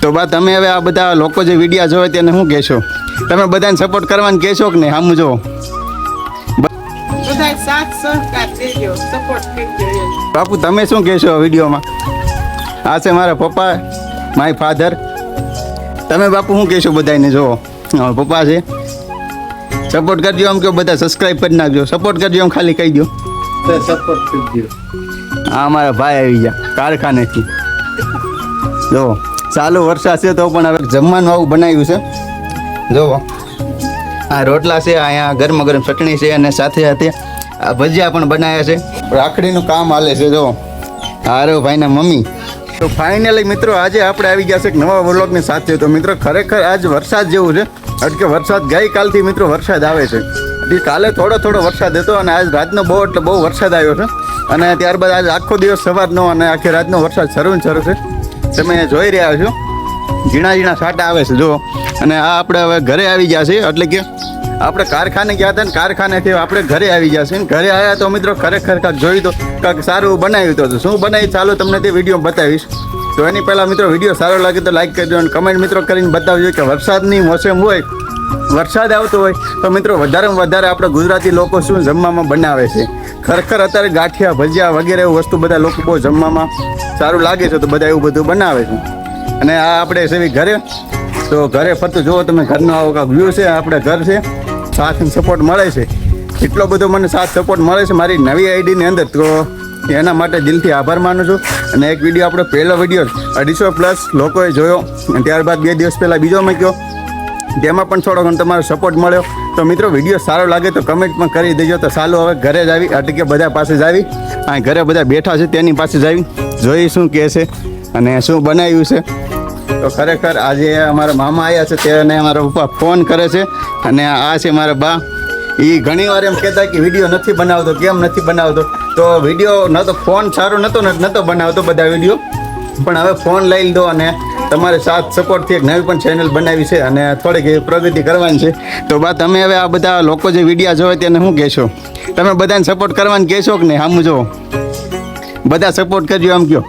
તો બા તમે હવે આ બધા લોકો જે વિડીયો જોવે તેને શું કહેશો? તમે બધાને સપોર્ટ કરવાનું કહેશો કે નહીં? સામું જો બધા સાથ સહકાર દેજો, સપોર્ટ કરજો. બાપુ તમે શું કહેશો વિડીયોમાં? આ છે મારા પપ્પા, માય ફાધર. તમે બાપુ શું કહેશો બધાને? જો પપ્પા છે, સપોર્ટ કરજો આમ કહો, બધા સબસ્ક્રાઈબ કરી નાખજો, સપોર્ટ કરજો આમ ખાલી કહી દો. સપોર્ટ કરજો. હા મારા ભાઈ આવી ગયા કારખાનેથી. જો ચાલુ વરસાદ છે તો પણ હવે જમવાનું આવું બનાવ્યું છે. જો આ રોટલા છે, અહીંયા ગરમા ગરમ ચટણી છે અને સાથે સાથે આ ભજીયા પણ બનાવ્યા છે. રાખડીનું કામ હાલે છે. જો હારો ભાઈના મમ્મી. તો ફાઇનલી મિત્રો આજે આપણે આવી ગયા છે એક નવા વ્લોગની સાથે. તો મિત્રો ખરેખર આજ વરસાદ જેવું છે, એટલે કે વરસાદ ગઈકાલથી મિત્રો વરસાદ આવે છે. કાલે થોડો થોડો વરસાદ હતો અને આજ રાતનો બહુ એટલે બહુ વરસાદ આવ્યો છે. અને ત્યારબાદ આજ આખો દિવસ સવારનો અને આખી રાતનો વરસાદ શરૂ છે. તમે જોઈ રહ્યા છો ઝીણા ઝીણા છાંટા આવે છે. જો અને આ આપણે હવે ઘરે આવી ગયા છે, એટલે કે આપણે કારખાને ગયા હતા ને કારખાનેથી આપણે ઘરે આવી ગયા છે. ઘરે આવ્યા તો મિત્રો ખરેખર કાંઈક જોયું તો કાંઈક સારું બનાવ્યું તો શું બનાવ્યું ચાલો તમને તે વિડીયો બતાવીશ. તો એની પહેલાં મિત્રો વિડીયો સારો લાગે તો લાઈક કરજો અને કમેન્ટ મિત્રો કરીને બતાવજો કે વરસાદની મોસમ હોય, વરસાદ આવતો હોય તો મિત્રો વધારેમાં વધારે આપણે ગુજરાતી લોકો શું જમવામાં બનાવે છે. ખરેખર અત્યારે ગાંઠિયા ભજીયા વગેરે એવું વસ્તુ બધા લોકો બહુ જમવામાં સારું લાગે છે, તો બધા એવું બધું બનાવે છે. અને આ આપણે સેવી ઘરે, તો ઘરે ફરતું જુઓ તમે, ઘરનો આવો કાંક વ્યૂ છે. આપણે ઘર છે, સાથ સપોર્ટ મળે છે, એટલો બધો મને સાથ સપોર્ટ મળે છે મારી નવી આઈડીની અંદર. તો એના માટે દિલથી આભાર માનું છું. અને એક વિડીયો આપણો પહેલો વિડીયો 250+ લોકોએ જોયો, અને ત્યારબાદ 2 દિવસ પહેલાં બીજો મૂક્યો, તેમાં પણ થોડો ઘણો તમારો સપોર્ટ મળ્યો. તો મિત્રો વિડીયો સારો લાગે તો કમેન્ટ પણ કરી દેજો. તો ચાલો હવે ઘરે જ આવી, એટલે કે બધા પાસે જ આવી, આ ઘરે બધા બેઠા છે તેની પાસે જ આવી, જોઈ શું કહે છે અને શું બનાવ્યું છે. તો ખરેખર આજે અમારા મામા આવ્યા છે, તેને અમારા પપ્પા ફોન કરે છે. અને આ છે મારા બા. એ ઘણી વાર એમ કહેતા કે વિડીયો નથી બનાવતો, કેમ નથી બનાવતો? તો વિડીયો ન તો ફોન સારો નહોતો બનાવતો બધા વિડીયો, પણ હવે ફોન લઈ લીધો અને તમારે સાથ સપોર્ટથી એક નવી પણ ચેનલ બનાવી છે અને થોડીક પ્રગતિ કરવાની છે. તો બા તમે હવે આ બધા લોકો જે વિડીયો જોવે તેને શું કહેશો? તમે બધાને સપોર્ટ કરવાનું કહેશો કે નહીં? સામું જો બધા સપોર્ટ કરજો આમ કહો.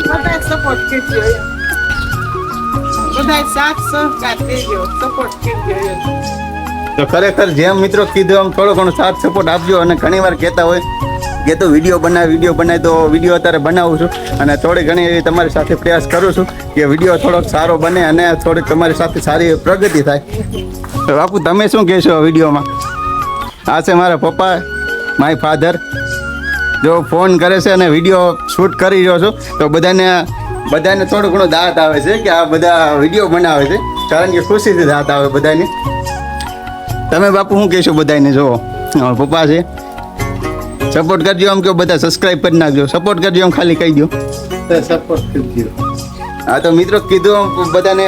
બધા સપોર્ટ કરજો, બધા સાથ સહકાર દેજો, સપોર્ટ કરજો. તો ખરેખર જેમ મિત્રો કીધું આમ થોડો ઘણો સાથ સપોર્ટ આપજો. અને ઘણીવાર કહેતા હોય કે તો વિડીયો બનાય, તો વિડીયો અત્યારે બનાવું છું અને થોડી ઘણી એવી તમારી સાથે પ્રયાસ કરું છું કે વિડીયો થોડોક સારો બને અને થોડીક તમારી સાથે સારી પ્રગતિ થાય. તો બાપુ તમે શું કહેશો વિડીયોમાં? આ છે મારા પપ્પા, માય ફાધર. જો ફોન કરે છે અને વિડીયો શૂટ કરી રહ્યો છું, તો બધાને થોડો ઘણો દાંત આવે છે કે આ બધા વિડીયો બનાવે છે, કારણ કે ખુશીથી દાંત આવે બધાને. તમે બાપુ શું કહેશો બધાને? જો પપ્પા છે, સપોર્ટ કરજો આમ કહો, બધા સબસ્ક્રાઈબ કરી નાખજો, સપોર્ટ કરજો આમ ખાલી કહી દો. સપોર્ટ કરજો. હા તો મિત્રો કીધું બધાને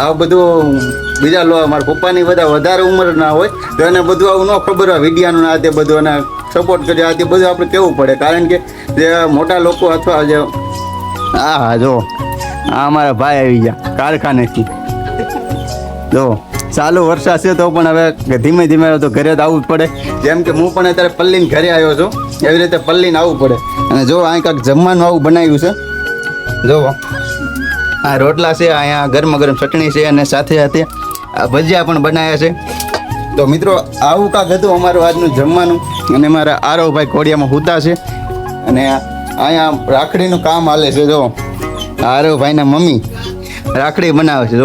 આ બધું બીજા મારા પપ્પાની બધા વધારે ઉંમરના હોય તો એને બધું આવું ન ખબર હોય વિડીયાનું આ તે બધું, અને સપોર્ટ કરજો આ તે બધું આપણે કહેવું પડે, કારણ કે જે મોટા લોકો અથવા જે હા જો આ અમારા ભાઈ આવી ગયા કારખાનેથી. જો ચાલુ વરસાદ છે તો પણ હવે ધીમે ધીમે તો ઘરે જ આવવું જ પડે. જેમ કે હું પણ અત્યારે પલ્લીને ઘરે આવ્યો છું, એવી રીતે પલ્લીને આવવું પડે. અને જો અહીં કાંઈક જમવાનું આવું બનાવ્યું છે. જો આ રોટલા છે, અહીંયા ગરમા ગરમ ચટણી છે અને સાથે સાથે આ ભજીયા પણ બનાવ્યા છે. તો મિત્રો આવું કાંક હતું અમારું આજનું જમવાનું. અને મારા આરવભાઈ કોડિયામાં હુતા છે અને અહીંયા રાખડીનું કામ હાલે છે. જો આરવભાઈના મમ્મી રાખડી બનાવે છે.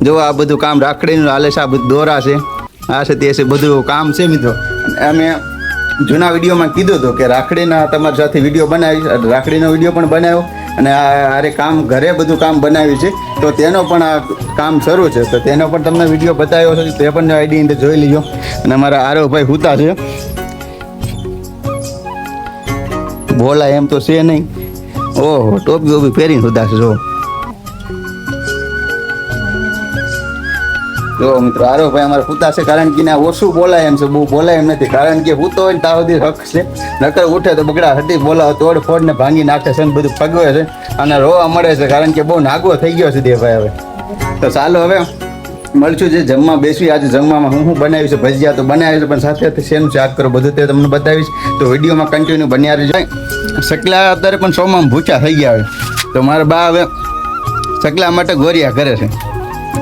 જો આ બધું કામ રાખડીનું હાલે છે, આ બધું દોરા છે, આ છે તે છે, બધું કામ છે મિત્રો. અમે જૂના વિડીયોમાં કીધું હતું કે રાખડીના તમારી સાથે વિડીયો બનાવીશ, રાખડીનો વિડીયો પણ બનાવ્યો અને આરે કામ ઘરે બધું કામ બનાવ્યું છે. તો તેનો પણ આ કામ શરૂ છે, તો તેનો પણ તમને વિડીયો બતાવ્યો છે, તે પણ આઈડી અંદર જોઈ લીજો. અને અમારા આરવભાઈ હુતા છે, બોલાય એમ તો છે નહીં. ઓહો ટોપી બોપી પહેરીને હુતા છે. જો મિત્રો આરવભાઈ અમારા હુતા છે, કારણ કે ઓછું બોલાય એમ છે, બહુ બોલાય એમ નથી, કારણ કે હુતો હોય ને ત્યાં સુધી હક છે, નકર ઉઠે તો બગડા હટી બોલાવો તોડ ફોડ ને ભાંગી નાખે છે ને બધું ફગવે છે અને રોવા મળે છે, કારણ કે બહુ નાગો થઈ ગયો છે દેભાઈ હવે. તો ચાલો હવે મળશું જે જમવા બેસવી. આજે જમવામાં હું બનાવ્યું છે, ભજીયા તો બનાવ્યું છે, પણ સાથે સાથે શેનું શાક કરો બધું તે તમને બતાવીશ. તો વિડીયોમાં કન્ટિન્યુ બન્યા રહેજો. સકલા અત્યારે પણ સોમાં ભૂચા થઈ ગયા હોય, તો મારા બા હવે સકલા માટે ગોરિયા કરે છે.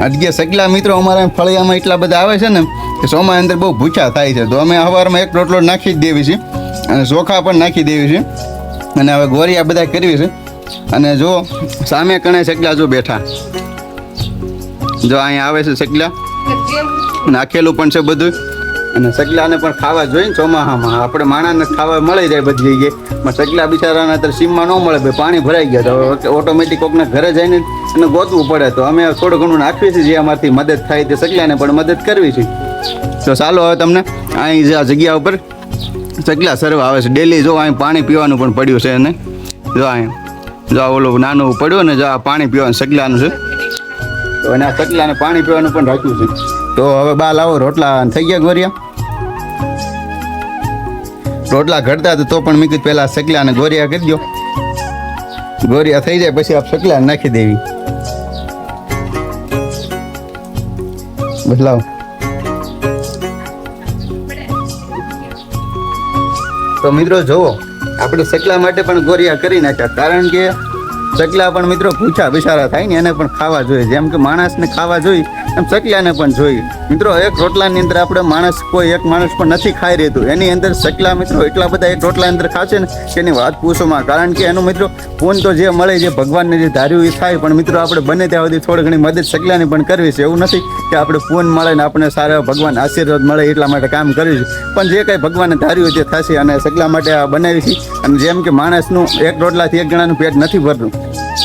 આજે સકલા મિત્રો અમારા ફળિયામાં એટલા બધા આવે છે ને કે સોમાં અંદર બહુ ભૂચા થાય છે. તો અમે સવારમાં એક રોટલો નાખી જ દેવી છે અને ચોખા પણ નાખી દેવી છે અને હવે ગોરિયા બધા કરવી છે. અને જો સામે કણે સકલા જો બેઠા, જો અહીંયા આવે છે સકલા, નાખેલું પણ છે બધું. અને સકલાને પણ ખાવા જોઈએ ને ચોમાસામાં. આપણે માણાને ખાવા મળી જાય બધી જગ્યાએ, પણ સકલા બિચારાને અત્યારે સીમમાં ન મળે, ભાઈ પાણી ભરાઈ ગયા. તો ઓટોમેટિક કોકના ઘરે જઈને એને ગોતવું પડે. તો અમે થોડું ઘણું નાખીએ છીએ, જે અમારથી મદદ થાય તે સકલાને પણ મદદ કરવી છે. તો ચાલો હવે તમને અહીં જે આ જગ્યા ઉપર સકલા સર્વ આવે છે ડેલી. જો અહીં પાણી પીવાનું પણ પડ્યું છે એને, જો અહીં જો આ ઓલું નાનું પડ્યું ને, જો આ પાણી પીવાનું સકલાનું છે. તો એને આ સકલાને પાણી પીવાનું પણ રાખ્યું છે. તો હવે બા લાવો રોટલા થઈ ગયા ગોરિયા. રોટલા ઘડતા તો પણ મેં કીધું પહેલાં સકલાને ગોરિયા કરી દો. ગોરિયા થઈ જાય પછી આપ સકલાને નાખી દેવી. બસ લાવો. તો મિત્રો જુઓ, આપણે સકલા માટે પણ ગોરિયા કરી નાખ્યા, કારણ કે સકલા પણ મિત્રો ભૂખ્યા બિચારા થાય ને, એને પણ ખાવા જોઈએ. જેમ કે માણસને ખાવા જોઈએ એમ સકલાને પણ જોઈએ. મિત્રો એક રોટલાની અંદર આપણે માણસ કોઈ એક માણસ પણ નથી ખાઈ રહેતું, એની અંદર સકલા મિત્રો એટલા બધા એક રોટલા અંદર ખાશે ને કે એની વાત પૂછોમાં. કારણ કે એનું મિત્રો પૂન તો જે મળે, જે ભગવાનને જે ધાર્યું એ થાય. પણ મિત્રો આપણે બને ત્યાં સુધી થોડી ઘણી મદદ સકલાની પણ કરવી છે. એવું નથી કે આપણે પૂન મળે ને આપણે સારા ભગવાન આશીર્વાદ મળે એટલા માટે કામ કર્યું છે, પણ જે કંઈ ભગવાને ધાર્યું તે થશે. અને સકલા માટે આ બનાવી છે. અને જેમ કે માણસનું એક રોટલાથી એક જણાનું પેટ નથી ભરતું,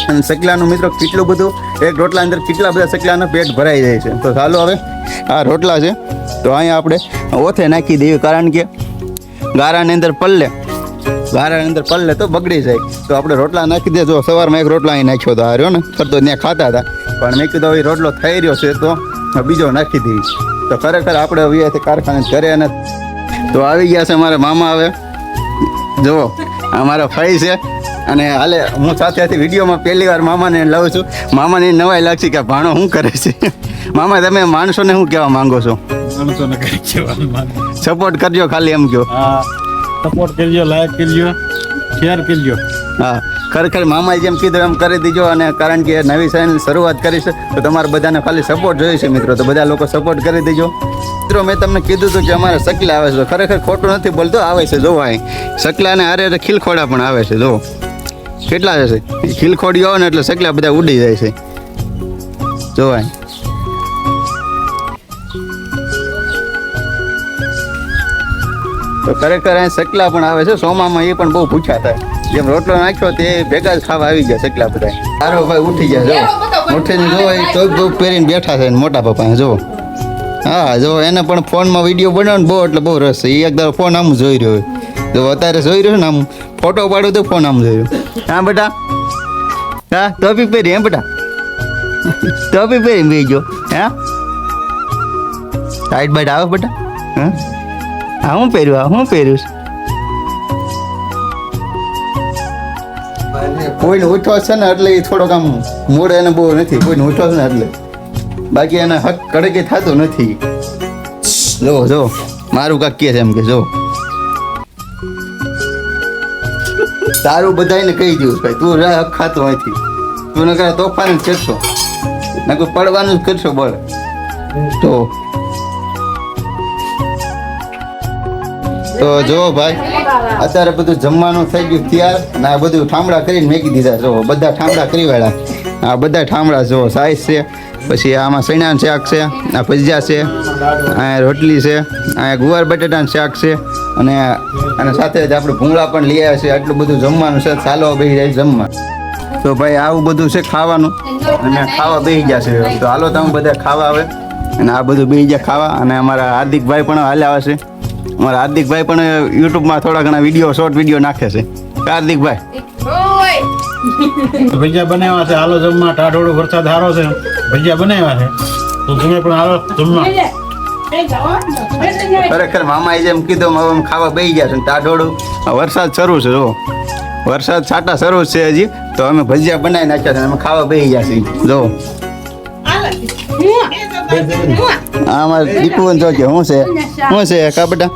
અને સકલાનું મિત્રો કેટલું બધું એક રોટલા અંદર કેટલા બધા સકલાનું પેટ ભરાઈ જાય છે. તો ચાલો હવે આ રોટલા છે તો અહીંયા આપણે ઓથે નાખી દઈએ, કારણ કે ગારાની અંદર પલ્લે તો બગડી જાય. તો આપણે રોટલા નાખી દે. જો સવારમાં એક રોટલો અહીં નાખ્યો હતો, આ રહ્યો ને કરતો ત્યાં ખાતા હતા, પણ મેં કીધું એ રોટલો થઈ રહ્યો છે તો બીજો નાખી દઈએ. તો ખરેખર આપણે હવે કારખાને ઘરે અને તો આવી ગયા છે અમારા મામા. હવે જુઓ અમારા ફઈ છે અને હાલે હું સાથે વિડીયોમાં પહેલી વાર મામાને લઉં છું. મામાને નવાઈ લાગશે કે ભાણો શું કરે છે. મામા તમે માણસોને શું કહેવા માંગો છો? માણસોને કઈ કહેવાનું માંગે. સપોર્ટ કરજો ખાલી એમ કહો. હા, સપોર્ટ કરજો, લાઈક કરજો, શેર કરજો. હા, ખરેખર મામાએ જેમ કીધું એમ કરી દીજો. અને કારણ કે નવી ચેનલ શરૂઆત કરી છે તો તમારે બધાને ખાલી સપોર્ટ જોઈએ છે મિત્રો. તો બધા લોકો સપોર્ટ કરી દેજો મિત્રો. મેં તમને કીધું હતું કે અમારે સકલા આવે છે, ખરેખર ખોટું નથી બોલતો, આવે છે. જોવા અહીં સકલાને હારે ખીલખોડા પણ આવે છે. જો કેટલા જશે ખીલખોડીઓ આવે ને એટલે સકલા બધા ઉડી જાય છે. જોવાય તો ખરેખર અહીં સકલા પણ આવે છે. સોમામાં એ પણ બહુ ભૂખ્યા થાય. જેમ રોટલો નાખ્યો તે ભેગા જ ખાવા આવી ગયા સકલા બધા. તારો ભાઈ ઉઠી ગયા, જો ઉઠીને જો એ ટોપ પહેરીને બેઠા છે મોટા પપ્પા. જો હા, જો એને પણ ફોનમાં વિડીયો બનાવવાનો બહુ એટલે બહુ રસ છે. એ એક દર ફોન આમ જોઈ રહ્યો હોય. જો અત્યારે જોઈ રહ્યો ને, આમ ફોટો પાડું તો ફોન આમ જોઈ રહ્યો. હા બેટા, હા ટોપી પહેરી. હે બેટા, ટોપી પહેરી બેજો. હા સાઈડ બાઈડ આવે બેટા. હા હા, હું પહેર્યું કોઈને ઉઠો છે ને એટલે એ થોડોક આમ મૂડ એને બહુ નથી. કોઈને ઉઠો છે ને એટલે, બાકી એને હક કડકે થતું નથી. જો મારું કાક કે છે એમ કે જો તારું બધાને કહી દઉં ભાઈ, તું હક ખાતો નથી. તું ન કરે તોફાન જ કરશો, ના કોઈ પડવાનું જ કરશો. બોલ તો જો ભાઈ અત્યારે બધું જમવાનું થઈ ગયું તૈયાર. અને આ બધું ઠામડા કરીને મેકી દીધા. જો બધા ઠામડા કરી વાળા, આ બધા ઠામડા જો સાઈઝ છે. પછી આમાં સૈણાનું શાક છે, આ ભજીયા છે, અહીંયા રોટલી છે, અહીંયા ગુવાર બટેટાનું શાક છે, અને સાથે જ આપણે ભૂંગળા પણ લઈ આવ્યા છે. આટલું બધું જમવાનું છે. ચાલો બેસી જાય જમવા. તો ભાઈ આવું બધું છે ખાવાનું, અને ખાવા બેસી ગયા છે. તો હાલો તમે બધા ખાવા આવે. અને આ બધું બેસી ગયા ખાવા. અને અમારા હાર્દિકભાઈ પણ હાલે આવે છે. અમારા હાર્દિકભાઈ પણ યુટ્યુબમાં થોડા ઘણા વિડીયો શોર્ટ વિડીયો નાખે છે. હાર્દિકભાઈ ભજીયા બનાવ્યા છે, હાલો જમવા. ટાઢોળો વરસાદ સારો છે, ભજીયા બનાવ્યા છે, તો તમે પણ હાલો જમવા. ખરેખર મામાએ જેમ કીધું હવે ખાવા બેસી ગયા છે. ટાઢોળું વરસાદ શરૂ છે. જો વરસાદ છાંટા શરૂ છે હજી. તો અમે ભજીયા બનાવી નાખ્યા છે, અમે ખાવા બેસી ગયા છીએ. જો આમાં દીકું જો કે શું છે કા બેટા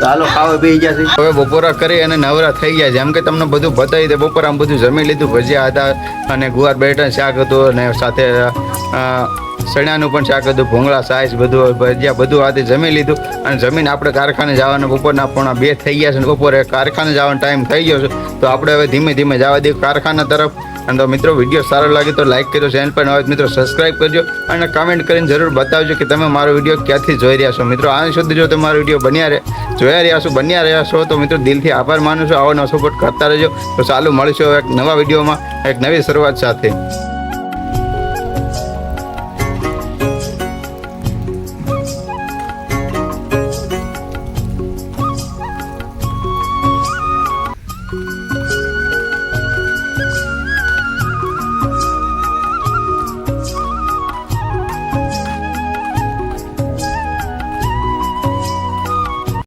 ચાલો ખાવા પી ગયા છે હવે બપોરા કરી અને નવરા થઈ ગયા છે એમ કે તમને બધું બતાવી દે બપોરામાં બધું જમી લીધું ભજીયા હતા અને ગુવાર બટેટા શાક હતું અને સાથે ચણાનું પણ શાક હતું ભૂંગળા સાઈઝ બધું ભજીયા બધું આથી જમી લીધું અને જમીન આપણે કારખાને જવાના બપોરના 2:30 થઈ ગયા છે અને બપોરે કારખાને જવાનો ટાઈમ થઈ ગયો છે તો આપણે હવે ધીમે ધીમે જવા દઈએ કારખાના તરફ અને તો મિત્રો વિડીયો સારો લાગે તો લાઈક કરજો ચેનલ પર નવા મિત્રો સબસ્ક્રાઈબ કરજો અને કમેન્ટ કરીને જરૂર બતાવજો કે તમે મારો વિડીયો ક્યાંથી જોઈ રહ્યા છો મિત્રો આ સુધી જો તમારો વિડીયો જોયા રહ્યા છો તો મિત્રો દિલથી આભાર માનું છું આવો નવો સપોર્ટ કરતા રહેજો તો ચાલુ મળીશું એક નવા વિડીયોમાં એક નવી શરૂઆત સાથે